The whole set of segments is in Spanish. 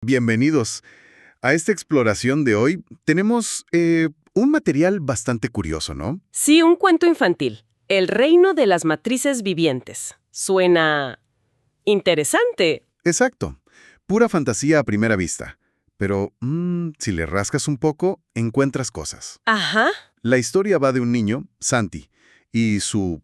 Bienvenidos. A esta exploración de hoy tenemos un material bastante curioso, ¿no? Sí, un cuento infantil. El reino de las matrices vivientes. Suena interesante. Exacto. Pura fantasía a primera vista. Pero, si le rascas un poco, encuentras cosas. Ajá. La historia va de un niño, Santi, y su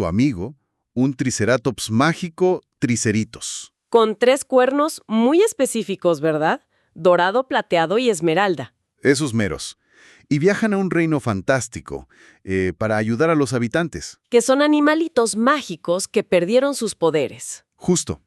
amigo, un triceratops mágico, Triceritos. Con 3 cuernos muy específicos, ¿verdad? Dorado, plateado y esmeralda. Esos meros. Y viajan a un reino fantástico para ayudar a los habitantes. Que son animalitos mágicos que perdieron sus poderes. Justo.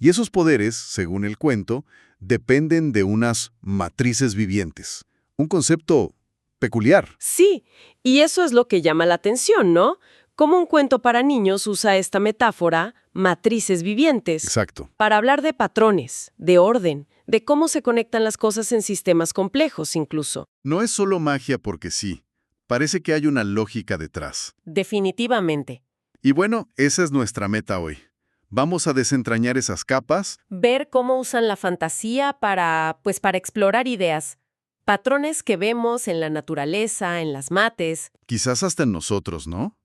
Y esos poderes, según el cuento, dependen de unas matrices vivientes. Un concepto peculiar. Sí, y eso es lo que llama la atención, ¿no? Como un cuento para niños usa esta metáfora, matrices vivientes, Exacto. para hablar de patrones, de orden, de cómo se conectan las cosas en sistemas complejos incluso. No es solo magia porque sí. Parece que hay una lógica detrás. Definitivamente. Y bueno, esa es nuestra meta hoy. Vamos a desentrañar esas capas. Ver cómo usan la fantasía para explorar ideas, patrones que vemos en la naturaleza, en las mates. Quizás hasta en nosotros, ¿no?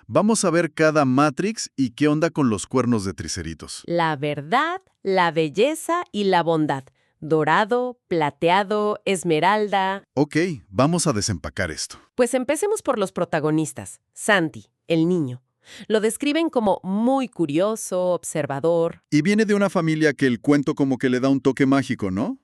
Vamos a ver cada Matrix y qué onda con los cuernos de Triceritos. La verdad, la belleza y la bondad. Dorado, plateado, esmeralda. Ok, vamos a desempacar esto. Pues empecemos por los protagonistas. Santi, el niño. Lo describen como muy curioso, observador. Y viene de una familia que el cuento como que le da un toque mágico, ¿no?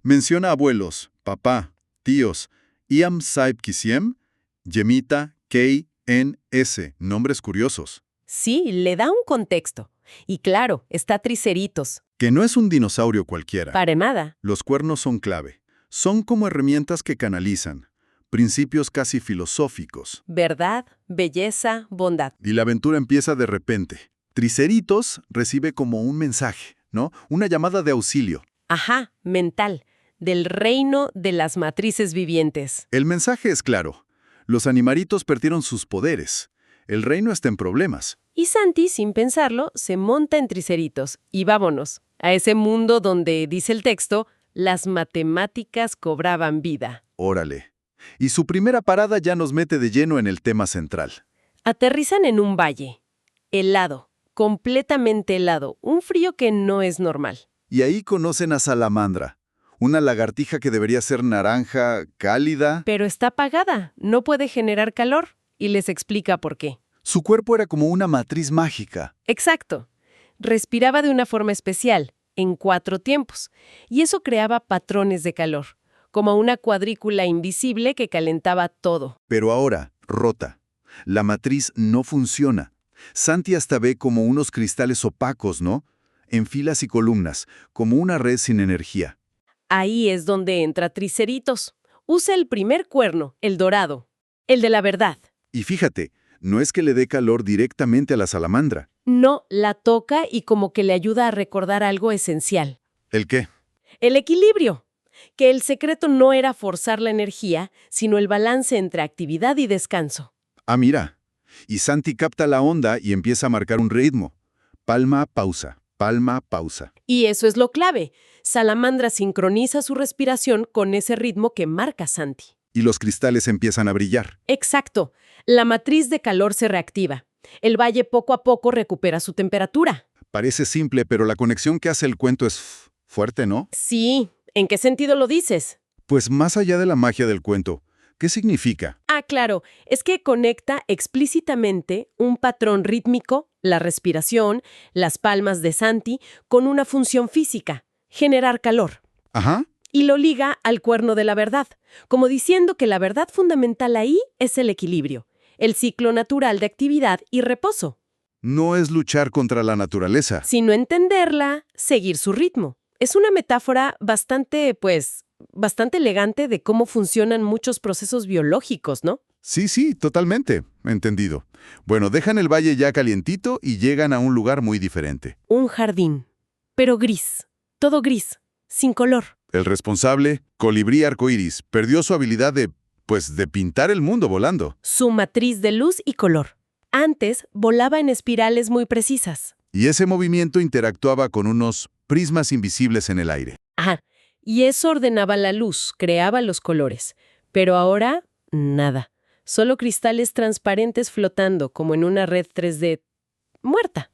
Menciona abuelos, papá, tíos, Iam Saib Kisiem, Yemita, Kei, En, S, nombres curiosos. Sí, le da un contexto. Y claro, está Triceritos. Que no es un dinosaurio cualquiera. Para nada. Los cuernos son clave. Son como herramientas que canalizan. Principios casi filosóficos. Verdad, belleza, bondad. Y la aventura empieza de repente. Triceritos recibe como un mensaje, ¿no? Una llamada de auxilio. Ajá, mental. Del reino de las matrices vivientes. El mensaje es claro. Los animalitos perdieron sus poderes. El reino está en problemas. Y Santi, sin pensarlo, se monta en Triceritos. Y vámonos, a ese mundo donde, dice el texto, las matemáticas cobraban vida. Órale. Y su primera parada ya nos mete de lleno en el tema central. Aterrizan en un valle. Helado, completamente helado, un frío que no es normal. Y ahí conocen a Salamandra, una lagartija que debería ser naranja, cálida. Pero está apagada, no puede generar calor. Y les explica por qué. Su cuerpo era como una matriz mágica. Exacto. Respiraba de una forma especial, en 4 tiempos, y eso creaba patrones de calor, como una cuadrícula invisible que calentaba todo. Pero ahora, rota. La matriz no funciona. Santi hasta ve como unos cristales opacos, ¿no? En filas y columnas, como una red sin energía. Ahí es donde entra Triceritos. Usa el primer cuerno, el dorado, el de la verdad. Y fíjate, no es que le dé calor directamente a la salamandra. No, la toca y como que le ayuda a recordar algo esencial. ¿El qué? El equilibrio. Que el secreto no era forzar la energía, sino el balance entre actividad y descanso. Ah, mira. Y Santi capta la onda y empieza a marcar un ritmo. Palma, pausa. Palma, pausa. Y eso es lo clave. Salamandra sincroniza su respiración con ese ritmo que marca Santi. Y los cristales empiezan a brillar. Exacto. La matriz de calor se reactiva. El valle poco a poco recupera su temperatura. Parece simple, pero la conexión que hace el cuento es fuerte, ¿no? Sí. ¿En qué sentido lo dices? Pues más allá de la magia del cuento, ¿qué significa? Ah, claro. Es que conecta explícitamente un patrón rítmico, la respiración, las palmas de Santi, con una función física, generar calor. Ajá. Y lo liga al cuerno de la verdad, como diciendo que la verdad fundamental ahí es el equilibrio, el ciclo natural de actividad y reposo. No es luchar contra la naturaleza. Sino entenderla, seguir su ritmo. Es una metáfora bastante elegante de cómo funcionan muchos procesos biológicos, ¿no? Sí, totalmente. Entendido. Bueno, dejan el valle ya calientito y llegan a un lugar muy diferente. Un jardín, pero gris, todo gris, sin color. El responsable, colibrí arcoíris, perdió su habilidad de pintar el mundo volando. Su matriz de luz y color. Antes volaba en espirales muy precisas. Y ese movimiento interactuaba con unos prismas invisibles en el aire. Ajá. Y eso ordenaba la luz, creaba los colores. Pero ahora, nada. Solo cristales transparentes flotando, como en una red 3D muerta.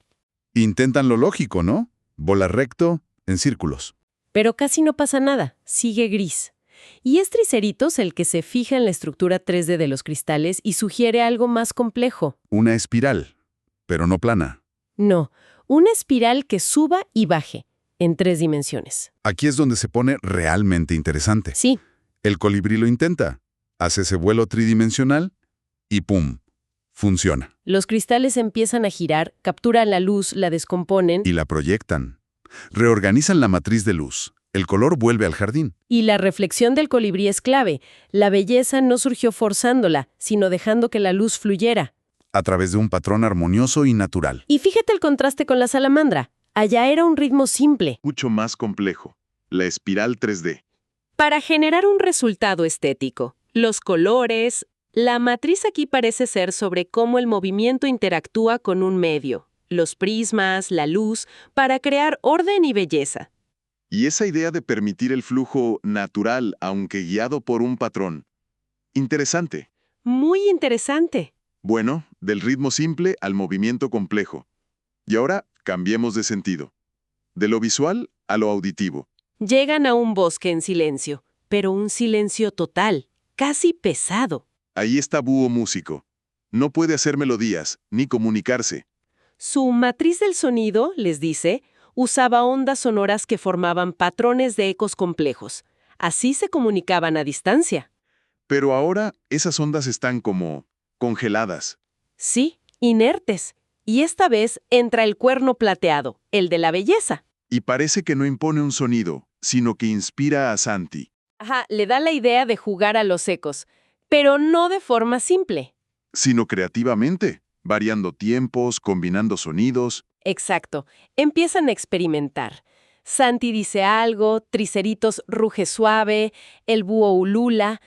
Intentan lo lógico, ¿no? Bola recto, en círculos. Pero casi no pasa nada, sigue gris. Y es Triceritos el que se fija en la estructura 3D de los cristales y sugiere algo más complejo. Una espiral, pero no plana. No, una espiral que suba y baje, en 3 dimensiones. Aquí es donde se pone realmente interesante. Sí, El colibrí lo intenta, hace ese vuelo tridimensional y ¡pum! Funciona. los cristales empiezan a girar, capturan la luz, la descomponen Y la proyectan. Reorganizan la matriz de luz. El color vuelve al jardín. y la reflexión del colibrí es clave. La belleza no surgió forzándola, sino dejando que la luz fluyera. A través de un patrón armonioso y natural. Y fíjate el contraste con la salamandra. Allá era un ritmo simple. Mucho más complejo. La espiral 3D. Para generar un resultado estético, los colores, la matriz aquí parece ser sobre cómo el movimiento interactúa con un medio, los prismas, la luz, para crear orden y belleza. Y esa idea de permitir el flujo natural, aunque guiado por un patrón. Interesante. Muy interesante. Bueno, del ritmo simple al movimiento complejo. Y ahora cambiemos de sentido. De lo visual a lo auditivo. Llegan a un bosque en silencio, pero un silencio total, casi pesado. Ahí está Búho Músico. No puede hacer melodías, ni comunicarse. Su matriz del sonido, les dice, usaba ondas sonoras que formaban patrones de ecos complejos. Así se comunicaban a distancia. Pero ahora esas ondas están como congeladas. Sí, inertes. Y esta vez entra el cuerno plateado, el de la belleza. Y parece que no impone un sonido, sino que inspira a Santi. Ajá, le da la idea de jugar a los ecos, pero no de forma simple. Sino creativamente, variando tiempos, combinando sonidos. Exacto. Empiezan a experimentar. Santi dice algo, Triceritos ruge suave, el búho ulula,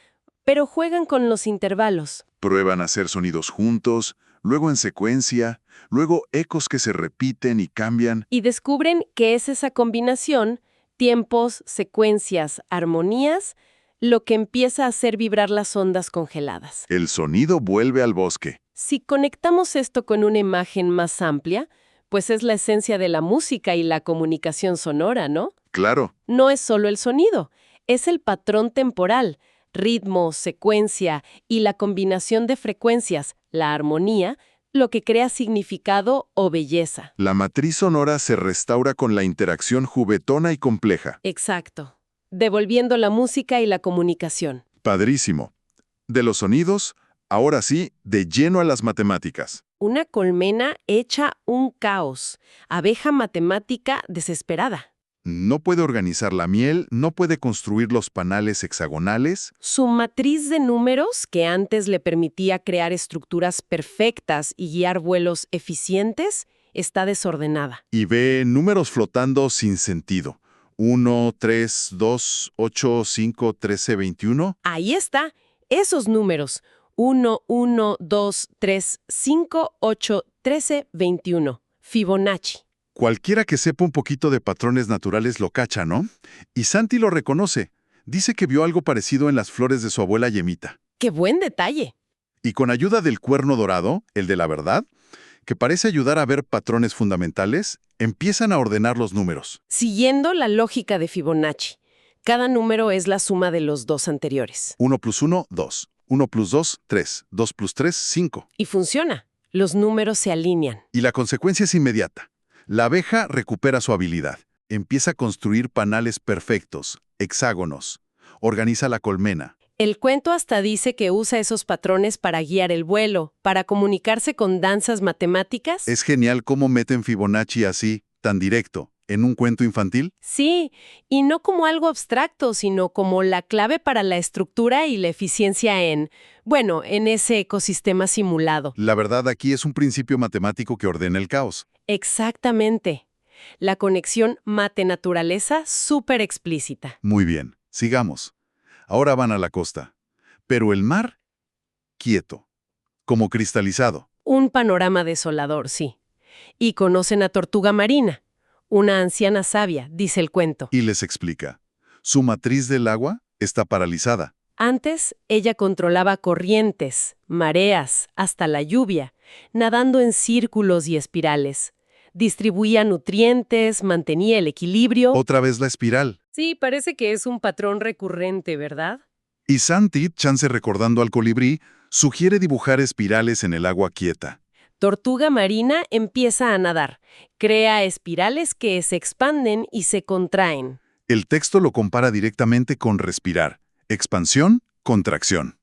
pero juegan con los intervalos. Prueban a hacer sonidos juntos, luego en secuencia, luego ecos que se repiten y cambian. Y descubren que es esa combinación, tiempos, secuencias, armonías, lo que empieza a hacer vibrar las ondas congeladas. El sonido vuelve al bosque. Si conectamos esto con una imagen más amplia, pues es la esencia de la música y la comunicación sonora, ¿no? Claro, No es solo el sonido, es el patrón temporal, ritmo, secuencia y la combinación de frecuencias, la armonía, lo que crea significado o belleza. la matriz sonora se restaura con la interacción juguetona y compleja. Exacto. Devolviendo la música y la comunicación. Padrísimo. De los sonidos, ahora sí, de lleno a las matemáticas. Una colmena hecha un caos. Abeja matemática desesperada. No puede organizar la miel, no puede construir los panales hexagonales. Su matriz de números, que antes le permitía crear estructuras perfectas y guiar vuelos eficientes, está desordenada. Y ve números flotando sin sentido. 1, 3, 2, 8, 5, 13, 21. Ahí está, esos números. 1, 1, 2, 3, 5, 8, 13, 21. Fibonacci. Cualquiera que sepa un poquito de patrones naturales lo cacha, ¿no? Y Santi lo reconoce. Dice que vio algo parecido en las flores de su abuela Yemita. ¡Qué buen detalle! Y con ayuda del cuerno dorado, el de la verdad, que parece ayudar a ver patrones fundamentales, empiezan a ordenar los números. Siguiendo la lógica de Fibonacci, cada número es la suma de los dos anteriores. 1 plus 1, 2. 1 plus 2, 3. 2 plus 3, 5. Y funciona. Los números se alinean. Y la consecuencia es inmediata. La abeja recupera su habilidad. Empieza a construir panales perfectos, hexágonos. Organiza la colmena. El cuento hasta dice que usa esos patrones para guiar el vuelo, para comunicarse con danzas matemáticas. Es genial cómo meten Fibonacci así, tan directo, en un cuento infantil. Sí, y no como algo abstracto, sino como la clave para la estructura y la eficiencia en ese ecosistema simulado. La verdad aquí es un principio matemático que ordena el caos. Exactamente. La conexión mate-naturaleza súper explícita. Muy bien, sigamos. Ahora van a la costa. Pero el mar, quieto, como cristalizado. Un panorama desolador, sí. Y conocen a Tortuga Marina, una anciana sabia, dice el cuento. Y les explica. Su matriz del agua está paralizada. Antes, ella controlaba corrientes, mareas, hasta la lluvia, nadando en círculos y espirales. Distribuía nutrientes, mantenía el equilibrio. Otra vez la espiral. Sí, parece que es un patrón recurrente, ¿verdad? Y Santi, chance recordando al colibrí, sugiere dibujar espirales en el agua quieta. Tortuga marina empieza a nadar, crea espirales que se expanden y se contraen. El texto lo compara directamente con respirar. Expansión, contracción.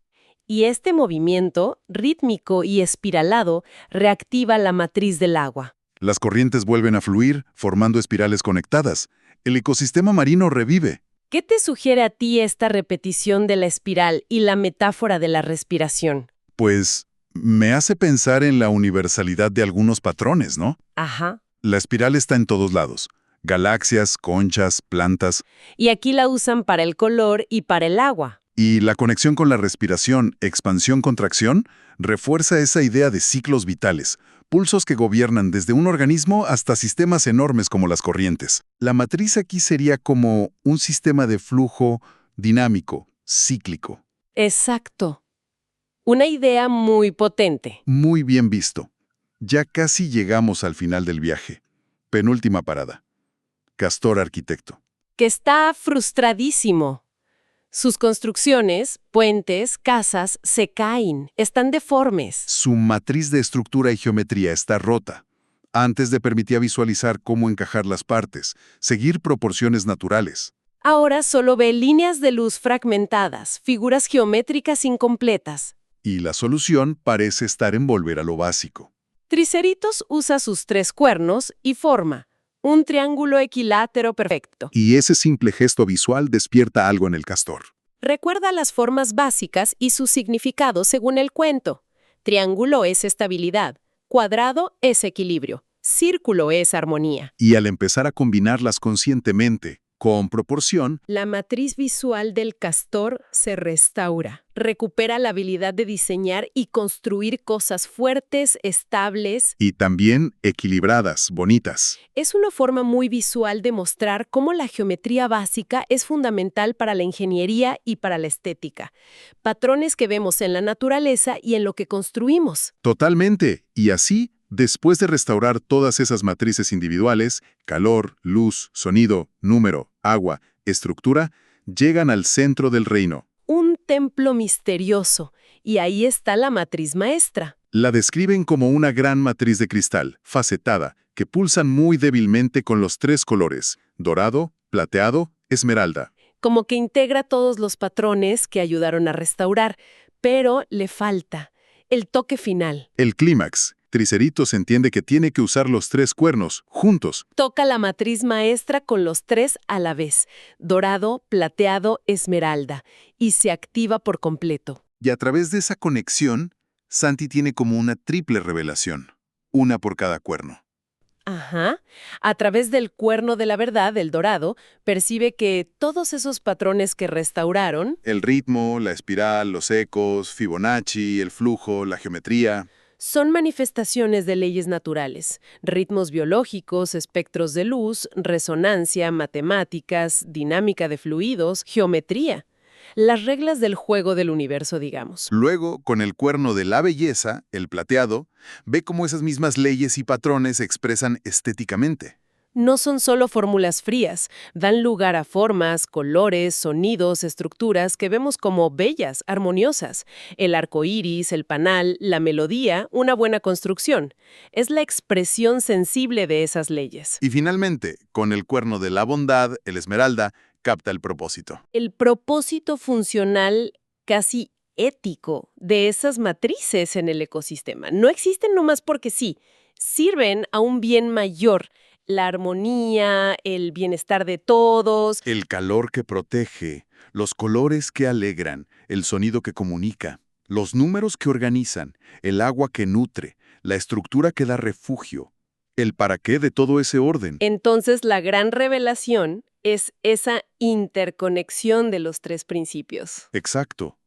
Y este movimiento, rítmico y espiralado, reactiva la matriz del agua. Las corrientes vuelven a fluir, formando espirales conectadas. El ecosistema marino revive. ¿Qué te sugiere a ti esta repetición de la espiral y la metáfora de la respiración? Pues me hace pensar en la universalidad de algunos patrones, ¿no? Ajá. La espiral está en todos lados. Galaxias, conchas, plantas. Y aquí la usan para el color y para el agua. Y la conexión con la respiración, expansión-contracción, refuerza esa idea de ciclos vitales, pulsos que gobiernan desde un organismo hasta sistemas enormes como las corrientes. La matriz aquí sería como un sistema de flujo dinámico, cíclico. Exacto. Una idea muy potente. Muy bien visto. Ya casi llegamos al final del viaje. Penúltima parada. Castor Arquitecto. Que está frustradísimo. Sus construcciones, puentes, casas, se caen, están deformes. Su matriz de estructura y geometría está rota. Antes le permitía visualizar cómo encajar las partes, seguir proporciones naturales. Ahora solo ve líneas de luz fragmentadas, figuras geométricas incompletas. Y la solución parece estar en volver a lo básico. Triceritos usa sus 3 cuernos y forma un triángulo equilátero perfecto. Y ese simple gesto visual despierta algo en el castor. Recuerda las formas básicas y su significado según el cuento. Triángulo es estabilidad, cuadrado es equilibrio, círculo es armonía. Y al empezar a combinarlas conscientemente, con proporción, La matriz visual del castor se restaura. Recupera la habilidad de diseñar y construir cosas fuertes, estables. y también equilibradas, bonitas. Es una forma muy visual de mostrar cómo la geometría básica es fundamental para la ingeniería y para la estética. Patrones que vemos en la naturaleza y en lo que construimos. Totalmente. Y así, después de restaurar todas esas matrices individuales, calor, luz, sonido, número, agua, estructura, llegan al centro del reino. Un templo misterioso. Y ahí está la matriz maestra. La describen como una gran matriz de cristal, facetada, que pulsan muy débilmente con los 3 colores, dorado, plateado, esmeralda. Como que integra todos los patrones que ayudaron a restaurar, pero le falta el toque final. El clímax. Triceritos entiende que tiene que usar los 3 cuernos, juntos. Toca la matriz maestra con los 3 a la vez, dorado, plateado, esmeralda, y se activa por completo. Y a través de esa conexión, Santi tiene como una triple revelación, una por cada cuerno. Ajá. A través del cuerno de la verdad, el dorado, percibe que todos esos patrones que restauraron El ritmo, la espiral, los ecos, Fibonacci, el flujo, la geometría. son manifestaciones de leyes naturales, ritmos biológicos, espectros de luz, resonancia, matemáticas, dinámica de fluidos, geometría. Las reglas del juego del universo, digamos. Luego, con el cuerno de la belleza, el plateado, ve cómo esas mismas leyes y patrones se expresan estéticamente. No son solo fórmulas frías, dan lugar a formas, colores, sonidos, estructuras que vemos como bellas, armoniosas. El arco iris, el panal, la melodía, una buena construcción. Es la expresión sensible de esas leyes. Y finalmente, con el cuerno de la bondad, el esmeralda, capta el propósito. El propósito funcional casi ético de esas matrices en el ecosistema. No existen nomás porque sí, sirven a un bien mayor. La armonía, el bienestar de todos. El calor que protege, los colores que alegran, el sonido que comunica, los números que organizan, el agua que nutre, la estructura que da refugio, el para qué de todo ese orden. Entonces, la gran revelación es esa interconexión de los 3 principios. Exacto.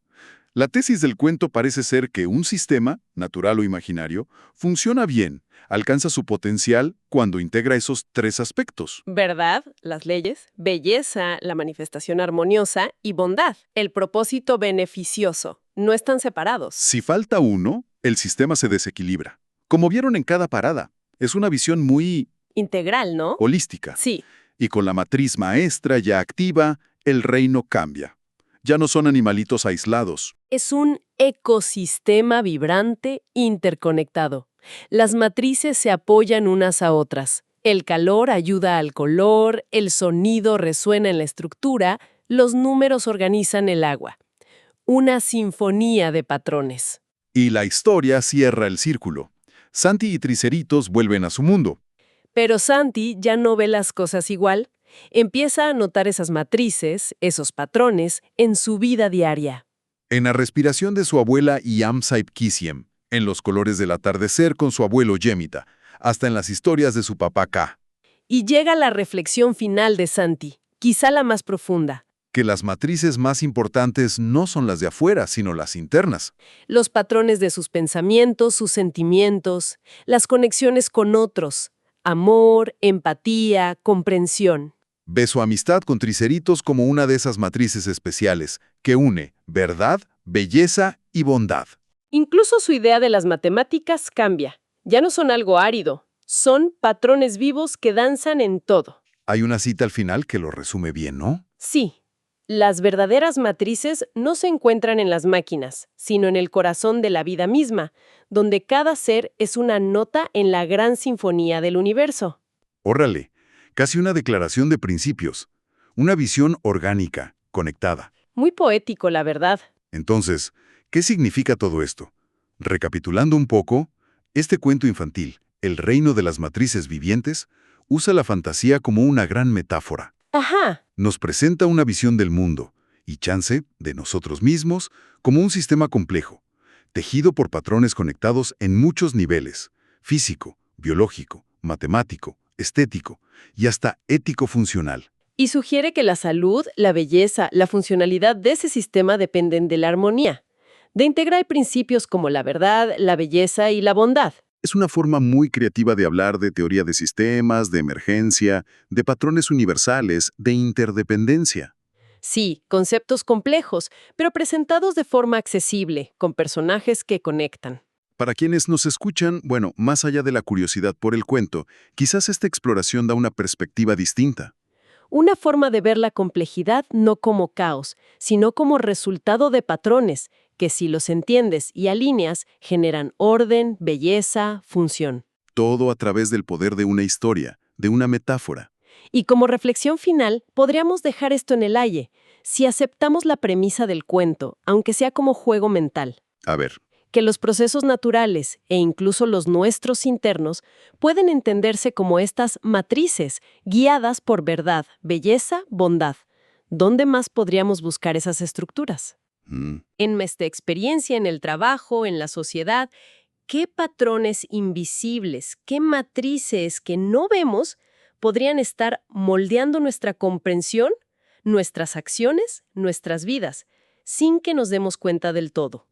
La tesis del cuento parece ser que un sistema, natural o imaginario, funciona bien, alcanza su potencial cuando integra esos tres aspectos. Verdad, las leyes, belleza, la manifestación armoniosa y bondad, el propósito beneficioso. No están separados. Si falta uno, el sistema se desequilibra. Como vieron en cada parada, es una visión muy Integral, ¿no? holística. Sí. Y con la matriz maestra ya activa, el reino cambia. Ya no son animalitos aislados. Es un ecosistema vibrante interconectado. Las matrices se apoyan unas a otras. El calor ayuda al color, el sonido resuena en la estructura, los números organizan el agua. Una sinfonía de patrones. Y la historia cierra el círculo. Santi y Triceritos vuelven a su mundo. Pero Santi ya no ve las cosas igual. Empieza a notar esas matrices, esos patrones, en su vida diaria. En la respiración de su abuela Iam Saipkisiem, en los colores del atardecer con su abuelo Yemita, hasta en las historias de su papá K. Y llega la reflexión final de Santi, quizá la más profunda. Que las matrices más importantes no son las de afuera, sino las internas. Los patrones de sus pensamientos, sus sentimientos, las conexiones con otros, amor, empatía, comprensión. Ve su amistad con Triceritos como una de esas matrices especiales que une verdad, belleza y bondad. Incluso su idea de las matemáticas cambia. Ya no son algo árido, son patrones vivos que danzan en todo. Hay una cita al final que lo resume bien, ¿no? Sí, las verdaderas matrices no se encuentran en las máquinas, sino en el corazón de la vida misma, donde cada ser es una nota en la gran sinfonía del universo. Órale, casi una declaración de principios, una visión orgánica, conectada. Muy poético, la verdad. Entonces, ¿qué significa todo esto? Recapitulando un poco, este cuento infantil, El reino de las matrices vivientes, usa la fantasía como una gran metáfora. Ajá. Nos presenta una visión del mundo, y chance, de nosotros mismos, como un sistema complejo, tejido por patrones conectados en muchos niveles, físico, biológico, matemático, estético y hasta ético-funcional. Y sugiere que la salud, la belleza, la funcionalidad de ese sistema dependen de la armonía, de integrar principios como la verdad, la belleza y la bondad. Es una forma muy creativa de hablar de teoría de sistemas, de emergencia, de patrones universales, de interdependencia. Sí, conceptos complejos, pero presentados de forma accesible, con personajes que conectan. Para quienes nos escuchan, bueno, más allá de la curiosidad por el cuento, quizás esta exploración da una perspectiva distinta. Una forma de ver la complejidad no como caos, sino como resultado de patrones, que si los entiendes y alineas, generan orden, belleza, función. Todo a través del poder de una historia, de una metáfora. Y como reflexión final, podríamos dejar esto en el aire, si aceptamos la premisa del cuento, aunque sea como juego mental. A ver, Que los procesos naturales, e incluso los nuestros internos, pueden entenderse como estas matrices, guiadas por verdad, belleza, bondad. ¿Dónde más podríamos buscar esas estructuras? En nuestra experiencia en el trabajo, en la sociedad, ¿qué patrones invisibles, qué matrices que no vemos podrían estar moldeando nuestra comprensión, nuestras acciones, nuestras vidas, sin que nos demos cuenta del todo?